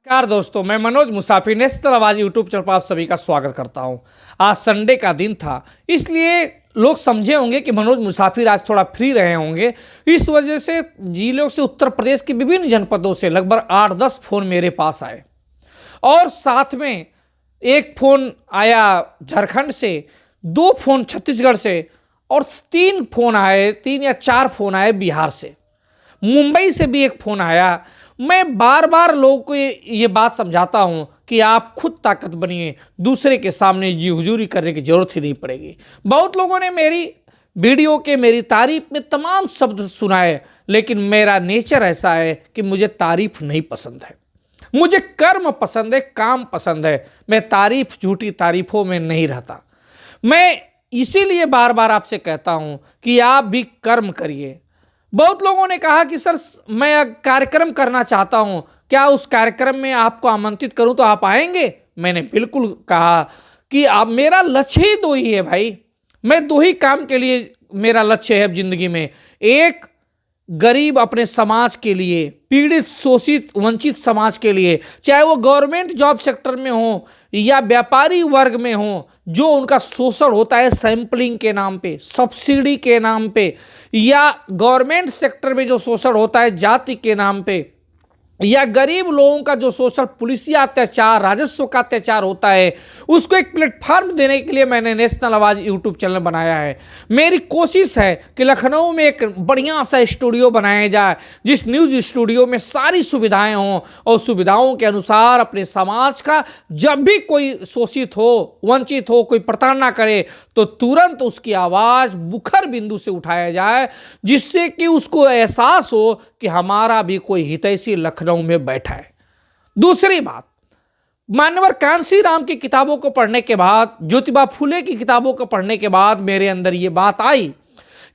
नमस्कार दोस्तों, मैं मनोज मुसाफिर नेशनल आवाज यूट्यूब चैनल पर आप सभी का स्वागत करता हूं। आज संडे का दिन था, इसलिए लोग समझे होंगे कि मनोज मुसाफिर आज थोड़ा फ्री रहे होंगे। इस वजह से जिलों से उत्तर प्रदेश के विभिन्न जनपदों से लगभग 8-10 फोन मेरे पास आए और साथ में एक फोन आया झारखंड से, 2 फोन छत्तीसगढ़ से और 3 फोन आए, 3 या 4 फोन आए बिहार से। मुंबई से भी एक फोन आया। मैं बार बार लोगों को ये बात समझाता हूं कि आप खुद ताकत बनिए, दूसरे के सामने जी हुजूरी करने की जरूरत ही नहीं पड़ेगी। बहुत लोगों ने मेरी वीडियो के मेरी तारीफ में तमाम शब्द सुनाए, लेकिन मेरा नेचर ऐसा है कि मुझे तारीफ नहीं पसंद है। मुझे कर्म पसंद है, काम पसंद है। मैं तारीफ, झूठी तारीफों में नहीं रहता। मैं इसीलिए बार बार आपसे कहता हूं कि आप भी कर्म करिए। बहुत लोगों ने कहा कि सर मैं कार्यक्रम करना चाहता हूं, क्या उस कार्यक्रम में आपको आमंत्रित करूं तो आप आएंगे? मैंने बिल्कुल कहा कि आप, मेरा लक्ष्य ही 2 ही है भाई। मैं 2 ही काम के लिए मेरा लक्ष्य है जिंदगी में। एक, गरीब अपने समाज के लिए, पीड़ित, शोषित, वंचित समाज के लिए, चाहे वो गवर्नमेंट जॉब सेक्टर में हो या व्यापारी वर्ग में हो, जो उनका शोषण होता है सैंपलिंग के नाम पे, सब्सिडी के नाम पे, या गवर्नमेंट सेक्टर में जो शोषण होता है जाति के नाम पे, या गरीब लोगों का जो शोषण, पुलिसिया अत्याचार, राजस्व का अत्याचार होता है, उसको एक प्लेटफॉर्म देने के लिए मैंने नेशनल आवाज यूट्यूब चैनल बनाया है। मेरी कोशिश है कि लखनऊ में एक बढ़िया सा स्टूडियो बनाया जाए, जिस न्यूज़ स्टूडियो में सारी सुविधाएं हों और सुविधाओं के अनुसार अपने समाज का जब भी कोई शोषित हो, वंचित हो, कोई प्रताड़ना करे तो तुरंत उसकी आवाज़ मुखर बिंदु से उठाया जाए, जिससे कि उसको एहसास हो कि हमारा भी कोई हितैषी लखनऊ में बैठा है। दूसरी बात, मान्यवर कांसी राम की किताबों को पढ़ने के बाद, ज्योतिबा फुले की किताबों को पढ़ने के बाद मेरे अंदर ये बात आई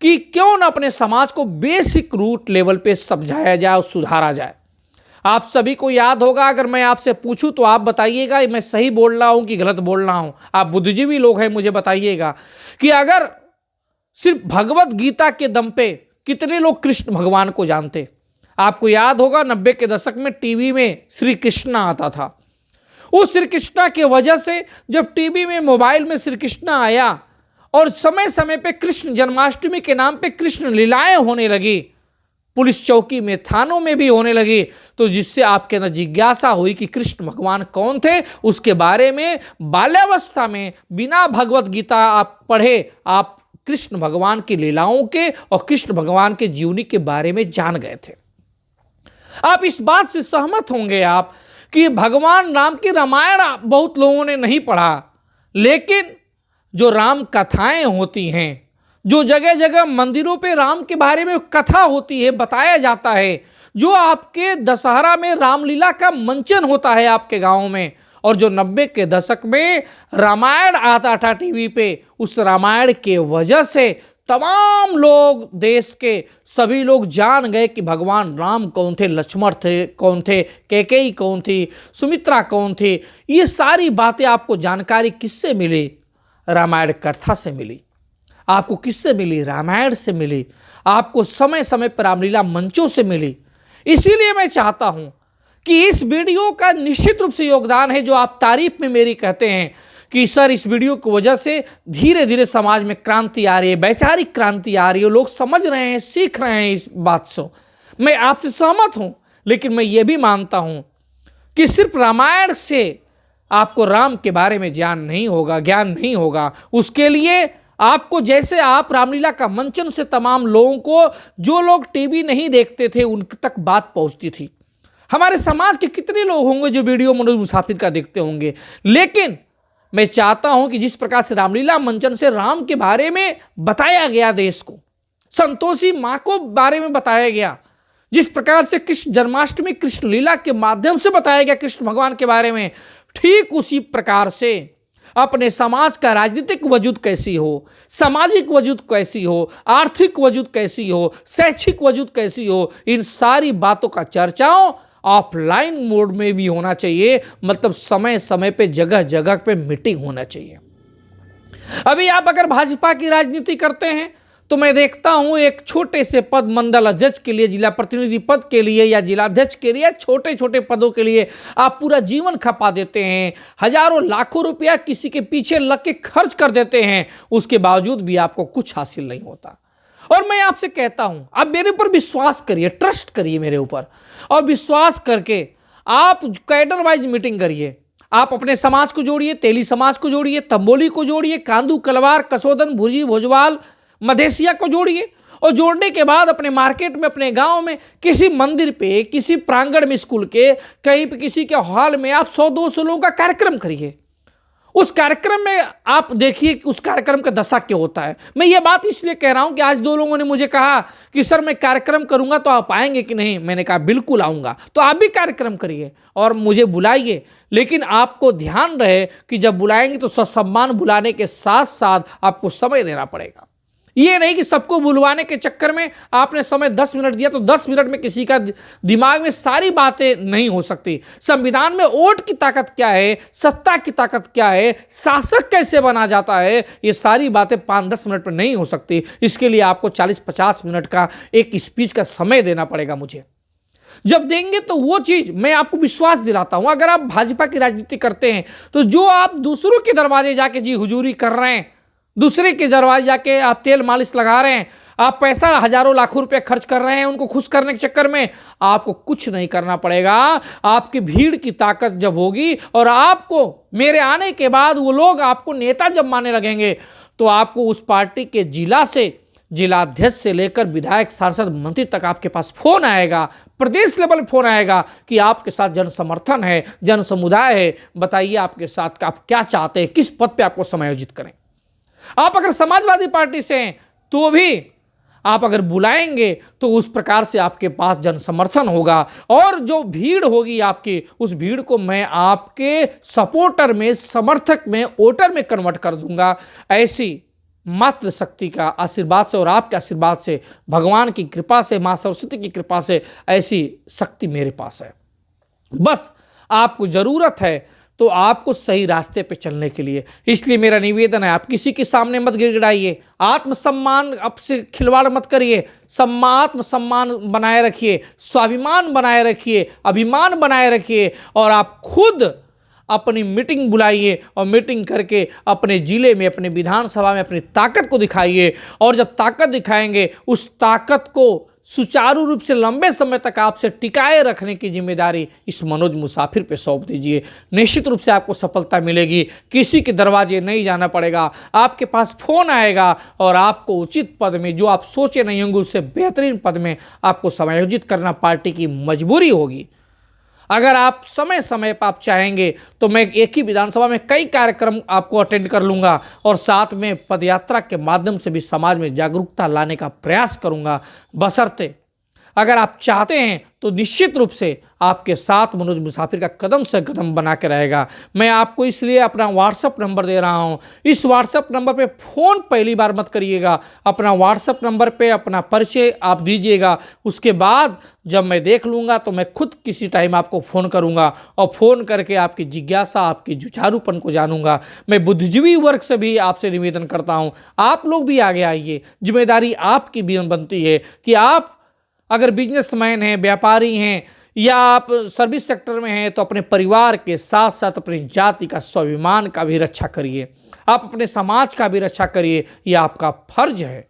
कि क्यों ना अपने समाज को बेसिक रूट लेवल पे समझाया जाए और सुधारा जाए। आप सभी को याद होगा, अगर मैं आपसे पूछूं तो आप बताइएगा मैं सही बोल रहा हूं कि गलत बोल रहा हूं। आप बुद्धिजीवी लोग हैं, मुझे बताइएगा कि अगर सिर्फ भगवत गीता के दम पे कितने लोग कृष्ण भगवान को जानते। आपको याद होगा 90 के दशक में टीवी में श्री कृष्णा आता था। उस श्री कृष्णा की वजह से जब टीवी में, मोबाइल में श्री कृष्णा आया और समय समय पे कृष्ण जन्माष्टमी के नाम पे कृष्ण लीलाएं होने लगी, पुलिस चौकी में, थानों में भी होने लगी, तो जिससे आपके अंदर जिज्ञासा हुई कि कृष्ण भगवान कौन थे। उसके बारे में बाल्यावस्था में बिना भगवत गीता आप पढ़े, आप कृष्ण भगवान की लीलाओं के और कृष्ण भगवान के जीवनी के बारे में जान गए थे। आप इस बात से सहमत होंगे आप कि भगवान राम की रामायण बहुत लोगों ने नहीं पढ़ा, लेकिन जो राम कथाएं होती हैं, जो जगह जगह मंदिरों पे राम के बारे में कथा होती है, बताया जाता है, जो आपके दशहरा में रामलीला का मंचन होता है आपके गांव में, और जो 90 के दशक में रामायण आता था टीवी पे, उस रामायण के वजह से तमाम लोग, देश के सभी लोग जान गए कि भगवान राम कौन थे, लक्ष्मण थे कौन थे, कैकेयी कौन थी, सुमित्रा कौन थी। ये सारी बातें आपको जानकारी किससे मिली? रामायण कथा से मिली। आपको किससे मिली? रामायण से मिली। आपको समय समय पर रामलीला मंचों से मिली। इसीलिए मैं चाहता हूं कि इस वीडियो का निश्चित रूप से योगदान है, जो आप तारीफ में मेरी कहते हैं कि सर इस वीडियो की वजह से धीरे धीरे समाज में क्रांति आ रही है, वैचारिक क्रांति आ रही है, लोग समझ रहे हैं, सीख रहे हैं इस बात से। मैं आपसे सहमत हूं, लेकिन मैं ये भी मानता हूं कि सिर्फ रामायण से आपको राम के बारे में ज्ञान नहीं होगा। उसके लिए आपको, जैसे आप रामलीला का मंचन से तमाम लोगों को, जो लोग टीवी नहीं देखते थे, उन तक बात पहुंचती थी। हमारे समाज के कितने लोग होंगे जो वीडियो मनोज मुसाफिर का देखते होंगे, लेकिन मैं चाहता हूं कि जिस प्रकार से रामलीला मंचन से राम के बारे में बताया गया, देश को, संतोषी माँ को बारे में बताया गया, जिस प्रकार से कृष्ण जन्माष्टमी, कृष्ण लीला के माध्यम से बताया गया कृष्ण भगवान के बारे में, ठीक उसी प्रकार से अपने समाज का राजनीतिक वजूद कैसी हो, सामाजिक वजूद कैसी हो, आर्थिक वजूद कैसी हो, शैक्षिक वजूद कैसी हो, इन सारी बातों का चर्चाओं ऑफलाइन मोड में भी होना चाहिए। मतलब समय समय पे, जगह जगह पे मीटिंग होना चाहिए। अभी आप अगर भाजपा की राजनीति करते हैं तो मैं देखता हूं एक छोटे से पद, मंडल अध्यक्ष के लिए, जिला प्रतिनिधि पद के लिए या जिलाध्यक्ष के लिए, छोटे छोटे पदों के लिए आप पूरा जीवन खपा देते हैं, हजारों लाखों रुपया किसी के पीछे लग के खर्च कर देते हैं, उसके बावजूद भी आपको कुछ हासिल नहीं होता। और मैं आपसे कहता हूं, आप मेरे ऊपर विश्वास करिए, ट्रस्ट करिए मेरे ऊपर, और विश्वास करके आप कैडर वाइज मीटिंग करिए। आप अपने समाज को जोड़िए, तेली समाज को जोड़िए, तंबोली को जोड़िए, कांदू, कलवार, कसोदन, भुजी, भोजवाल, मधेसिया को जोड़िए, और जोड़ने के बाद अपने मार्केट में, अपने गांव में, किसी मंदिर पे, किसी प्रांगण में, स्कूल के कहीं पे, किसी के हॉल में आप 100-200 लोगों का कार्यक्रम करिए। उस कार्यक्रम में आप देखिए कि उस कार्यक्रम का दशा क्या होता है। मैं ये बात इसलिए कह रहा हूं कि आज 2 लोगों ने मुझे कहा कि सर मैं कार्यक्रम करूंगा तो आप आएंगे कि नहीं। मैंने कहा बिल्कुल आऊंगा। तो आप भी कार्यक्रम करिए और मुझे बुलाइए, लेकिन आपको ध्यान रहे कि जब बुलाएंगे तो ससम्मान बुलाने के साथ साथ आपको समय देना पड़ेगा। ये नहीं कि सबको बुलवाने के चक्कर में आपने समय 10 मिनट दिया तो 10 मिनट में किसी का दिमाग में सारी बातें नहीं हो सकती। संविधान में वोट की ताकत क्या है, सत्ता की ताकत क्या है, शासक कैसे बना जाता है, ये सारी बातें 5-10 मिनट में नहीं हो सकती। इसके लिए आपको 40-50 मिनट का एक स्पीच का समय देना पड़ेगा मुझे। जब देंगे तो वो चीज मैं आपको विश्वास दिलाता हूं, अगर आप भाजपा की राजनीति करते हैं तो जो आप दूसरों के दरवाजे जाके जी हुजूरी कर रहे हैं, दूसरे के दरवाजे जाके आप तेल मालिश लगा रहे हैं, आप पैसा हजारों लाखों रुपए खर्च कर रहे हैं उनको खुश करने के चक्कर में, आपको कुछ नहीं करना पड़ेगा। आपकी भीड़ की ताकत जब होगी और आपको मेरे आने के बाद वो लोग आपको नेता जब मानने लगेंगे तो आपको उस पार्टी के जिला से, जिलाध्यक्ष से लेकर विधायक, सांसद, मंत्री तक आपके पास फोन आएगा, प्रदेश लेवल पर फोन आएगा कि आपके साथ जन समर्थन है, जन समुदाय है, बताइए आपके साथ आप क्या चाहते हैं, किस पद पे आपको समायोजित करें। आप अगर समाजवादी पार्टी से हैं तो भी आप अगर बुलाएंगे तो उस प्रकार से आपके पास जन समर्थन होगा, और जो भीड़ होगी आपकी, उस भीड़ को मैं आपके सपोर्टर में, समर्थक में, वोटर में कन्वर्ट कर दूंगा। ऐसी मात्र शक्ति का आशीर्वाद से और आपके आशीर्वाद से, भगवान की कृपा से, मां सरस्वती की कृपा से ऐसी शक्ति मेरे पास है। बस आपको जरूरत है तो आपको सही रास्ते पे चलने के लिए। इसलिए मेरा निवेदन है, आप किसी के सामने मत गिड़गिड़ाइए, आत्मसम्मान आपसे खिलवाड़ मत करिए, आत्मसम्मान बनाए रखिए, स्वाभिमान बनाए रखिए, अभिमान बनाए रखिए, और आप खुद अपनी मीटिंग बुलाइए और मीटिंग करके अपने जिले में, अपने विधानसभा में अपनी ताकत को दिखाइए। और जब ताकत दिखाएंगे, उस ताकत को सुचारू रूप से लंबे समय तक आपसे टिकाए रखने की जिम्मेदारी इस मनोज मुसाफिर पे सौंप दीजिए। निश्चित रूप से आपको सफलता मिलेगी। किसी के दरवाजे नहीं जाना पड़ेगा, आपके पास फोन आएगा और आपको उचित पद में, जो आप सोचे नहीं होंगे उससे बेहतरीन पद में आपको समायोजित करना पार्टी की मजबूरी होगी। अगर आप समय समय पर आप चाहेंगे तो मैं एक ही विधानसभा में कई कार्यक्रम आपको अटेंड कर लूंगा और साथ में पदयात्रा के माध्यम से भी समाज में जागरूकता लाने का प्रयास करूंगा। बशर्ते अगर आप चाहते हैं तो निश्चित रूप से आपके साथ मनोज मुसाफिर का कदम से कदम बना के रहेगा। मैं आपको इसलिए अपना व्हाट्सएप नंबर दे रहा हूं। इस व्हाट्सएप नंबर पे फ़ोन पहली बार मत करिएगा, अपना व्हाट्सएप नंबर पे अपना परिचय आप दीजिएगा। उसके बाद जब मैं देख लूँगा तो मैं खुद किसी टाइम आपको फ़ोन करूँगा और फ़ोन करके आपकी जिज्ञासा, आपकी जुझारूपन को जानूंगा। मैं बुद्धिजीवी वर्ग से भी आपसे निवेदन करता हूँ, आप लोग भी आगे आइए। जिम्मेदारी आपकी भी बनती है कि आप अगर बिजनेसमैन हैं, व्यापारी हैं, या आप सर्विस सेक्टर में हैं तो अपने परिवार के साथ साथ अपनी जाति का, स्वाभिमान का भी रक्षा करिए, आप अपने समाज का भी रक्षा करिए। यह आपका फर्ज है।